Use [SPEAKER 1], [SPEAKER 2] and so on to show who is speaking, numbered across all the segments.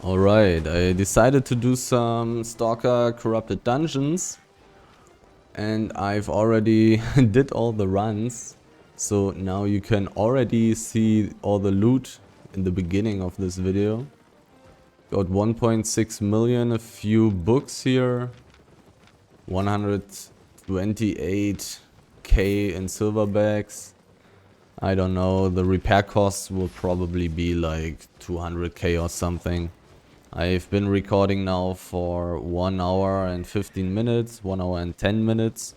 [SPEAKER 1] Alright, I decided to do some Stalker corrupted dungeons. And I've already did all the runs. So now you can already see all the loot in the beginning of this video. Got 1.6 million, a few books here. 128k in silverbacks. I don't know, the repair costs will probably be like 200k or something. I've been recording now for 1 hour and 15 minutes, 1 hour and 10 minutes.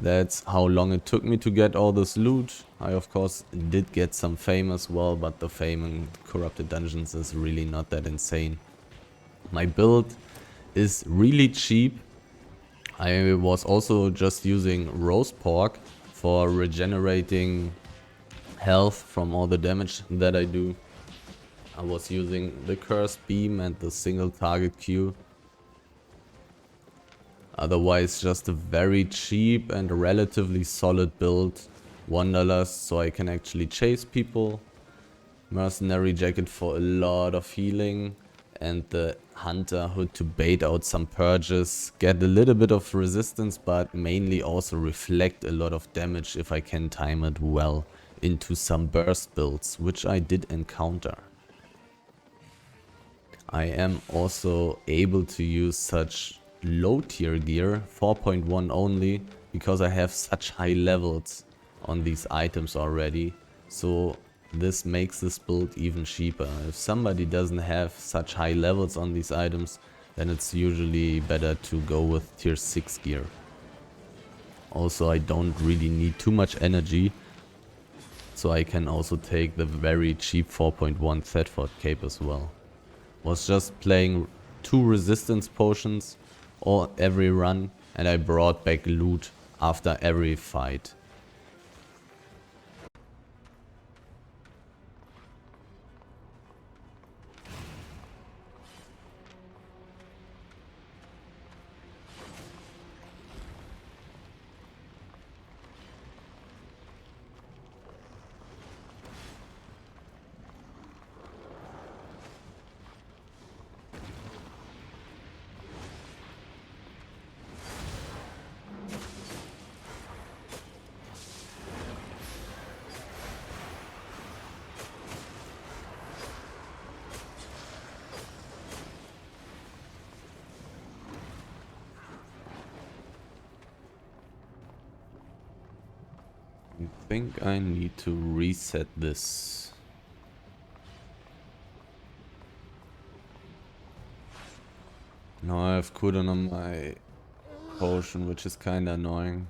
[SPEAKER 1] That's how long it took me to get all this loot. I of course did get some fame as well, but the fame in corrupted dungeons is really not that insane. My build is really cheap. I was also just using roast pork for regenerating health from all the damage that I do. I was using the cursed beam and the single target Q. Otherwise just a very cheap and relatively solid build. Wanderlust so I can actually chase people. Mercenary jacket for a lot of healing. And the hunter hood to bait out some purges. Get a little bit of resistance, but mainly also reflect a lot of damage if I can time it well into some burst builds, which I did encounter. I am also able to use such low tier gear, 4.1 only, because I have such high levels on these items already. So this makes this build even cheaper. If somebody doesn't have such high levels on these items, then it's usually better to go with tier 6 gear. Also, I don't really need too much energy, so I can also take the very cheap 4.1 Thetford cape as well. Was just playing 2 resistance potions or every run, and I brought back loot after every fight. I think I need to reset this. Now I have cooldown on my potion, which is kinda annoying.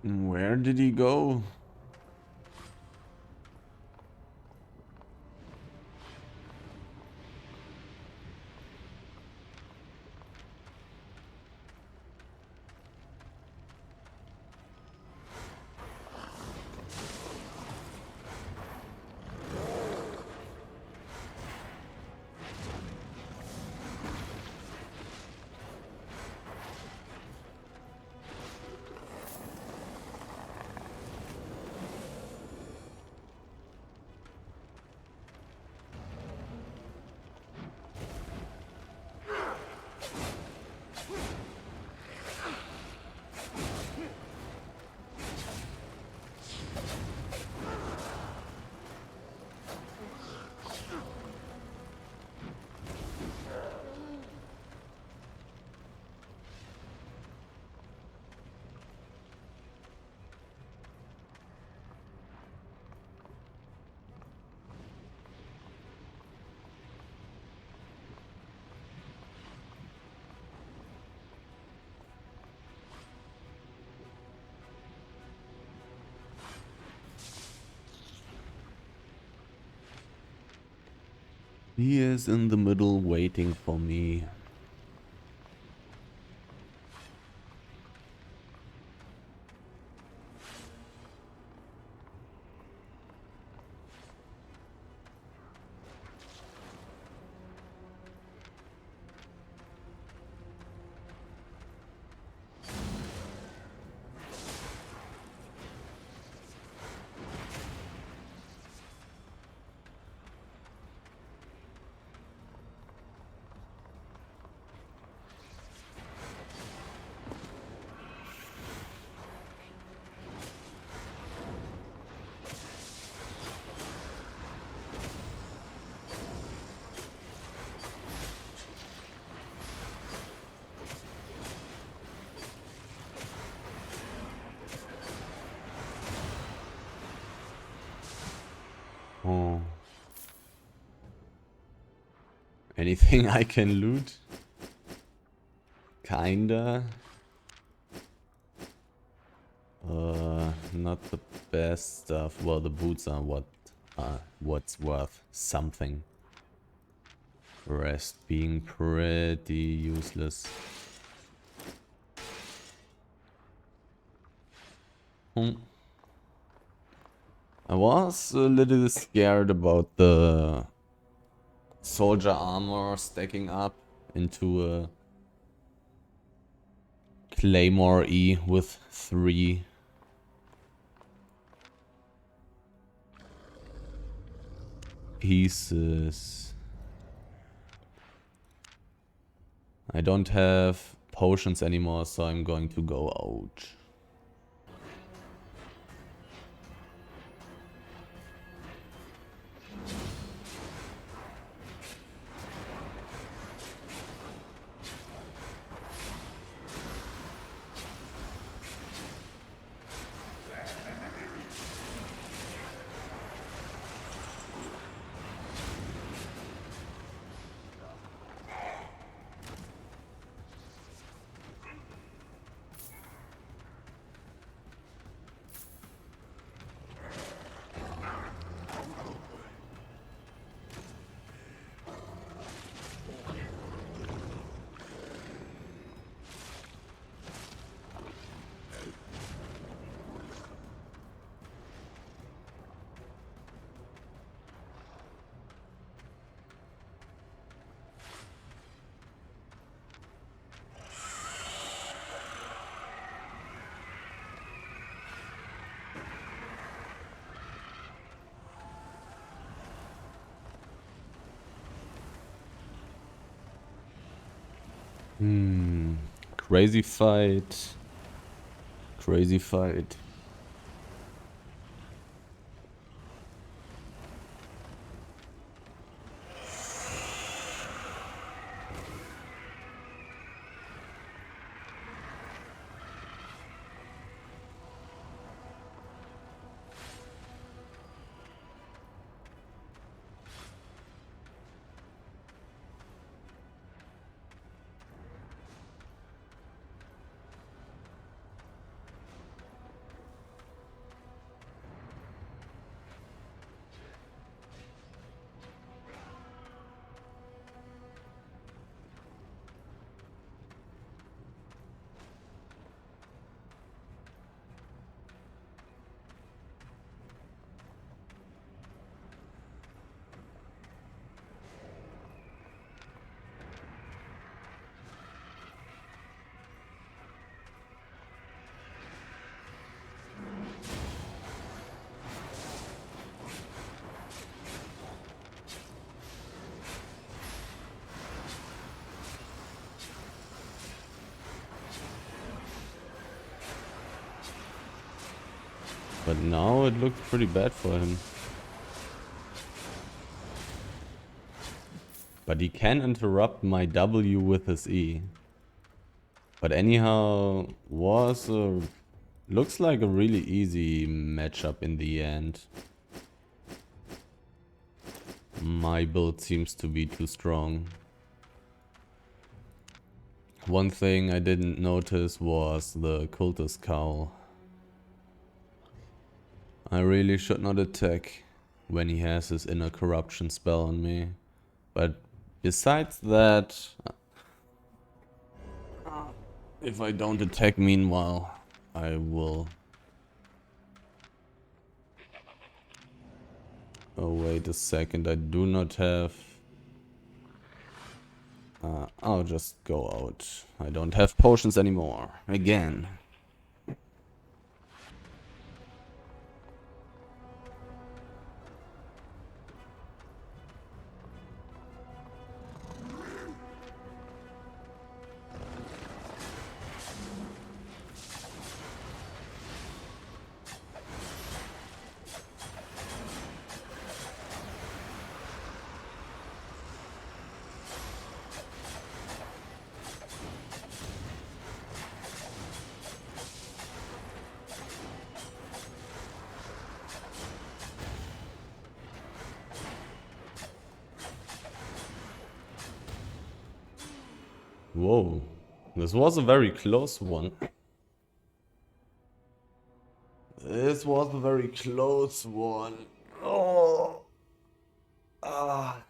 [SPEAKER 1] Where did he go? He is in the middle waiting for me. Oh. Anything I can loot? Kinda. Not the best stuff. Well, the boots are what's worth something. Rest being pretty useless. I was a little scared about the soldier armor stacking up into a Claymore E with 3. Pieces. I don't have potions anymore, so I'm going to go out. Crazy fight. Crazy fight. But now it looks pretty bad for him. But he can interrupt my W with his E. But anyhow, looks like a really easy matchup in the end. My build seems to be too strong. One thing I didn't notice was the cultist cowl. I really should not attack when he has his inner corruption spell on me. But besides that, if I don't attack meanwhile, I will... Oh, wait a second, I do not have... I'll just go out. I don't have potions anymore. Again. Whoa. This was a very close one. This was a very close one. Oh. Ah.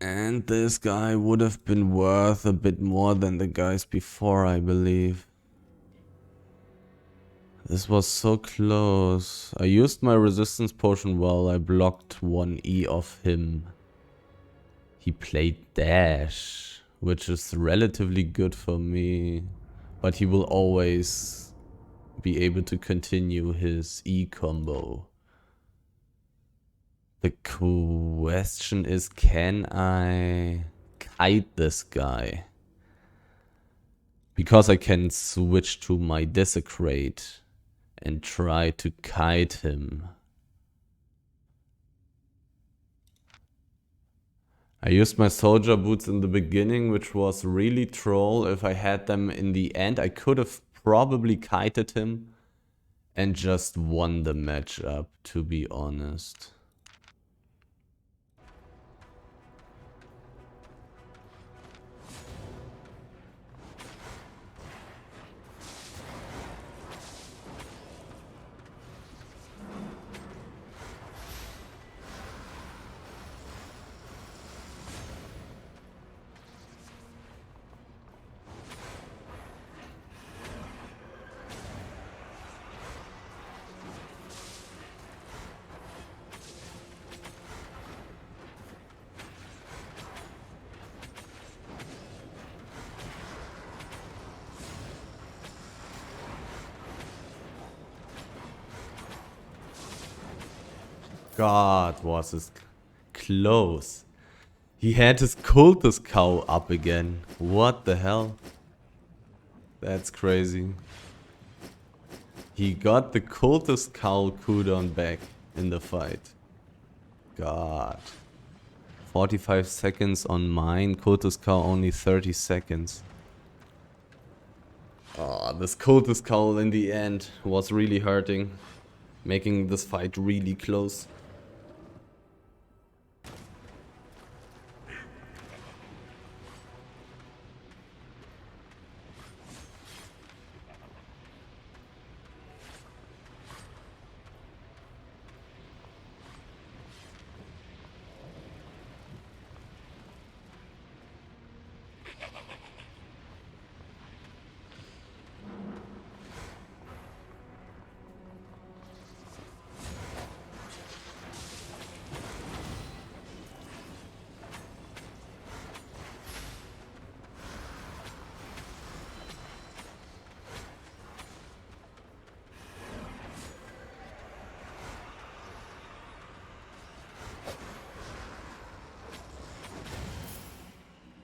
[SPEAKER 1] And this guy would have been worth a bit more than the guys before, I believe. This was so close. I used my resistance potion well. I blocked 1E off him. He played dash, which is relatively good for me. But he will always be able to continue his E combo. The question is, can I kite this guy? Because I can switch to my Desecrate and try to kite him. I used my soldier boots in the beginning, which was really troll. If I had them in the end, I could have probably kited him and just won the matchup, to be honest. God, was this close. He had his cultist cow up again. What the hell? That's crazy. He got the cultist cow cooldown back in the fight. God. 45 seconds on mine. Cultist cow only 30 seconds. Oh, this cultist cow in the end was really hurting. Making this fight really close.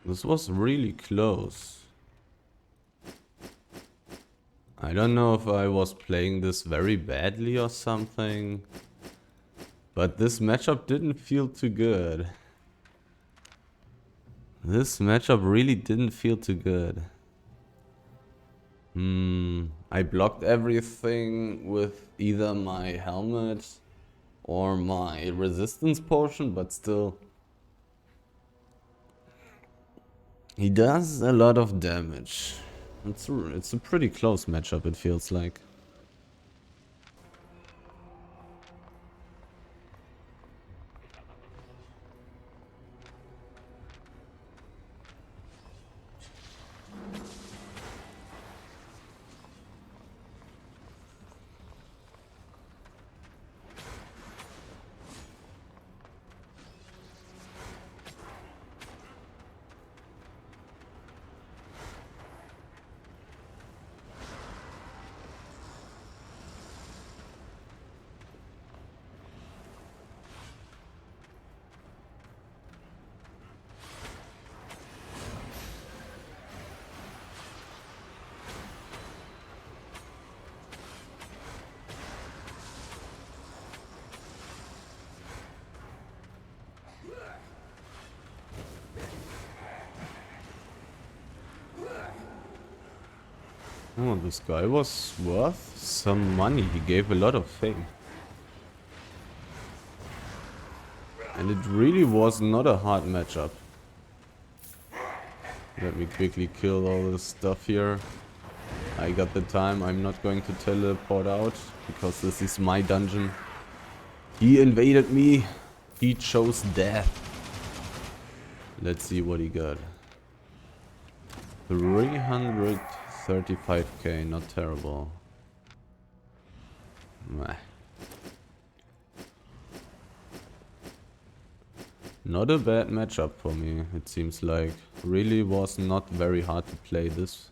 [SPEAKER 1] This was really close. I don't know if I was playing this very badly or something, but this matchup didn't feel too good. This matchup really didn't feel too good. I blocked everything with either my helmet or my resistance potion, but still. He does a lot of damage. It's a pretty close matchup, it feels like. Oh, this guy was worth some money. He gave a lot of fame. And it really was not a hard matchup. Let me quickly kill all this stuff here. I got the time. I'm not going to teleport out because this is my dungeon. He invaded me. He chose death. Let's see what he got. 335k, not terrible. Meh. Not a bad matchup for me, it seems like. Really was not very hard to play this.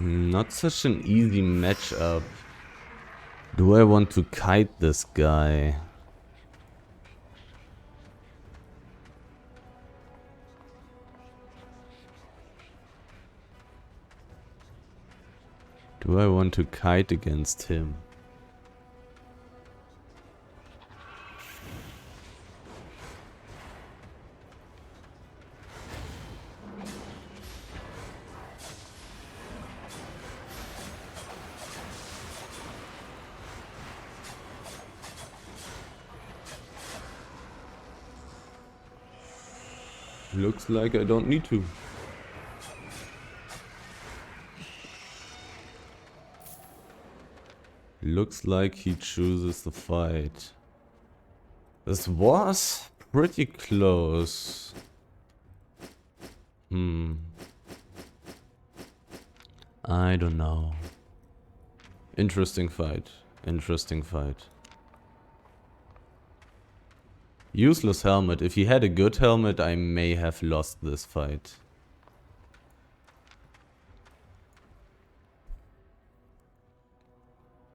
[SPEAKER 1] Not such an easy matchup. Do I want to kite this guy? Do I want to kite against him? Looks like I don't need to. Looks like he chooses the fight. This was pretty close. I don't know. Interesting fight. Interesting fight. Useless helmet. If he had a good helmet, I may have lost this fight.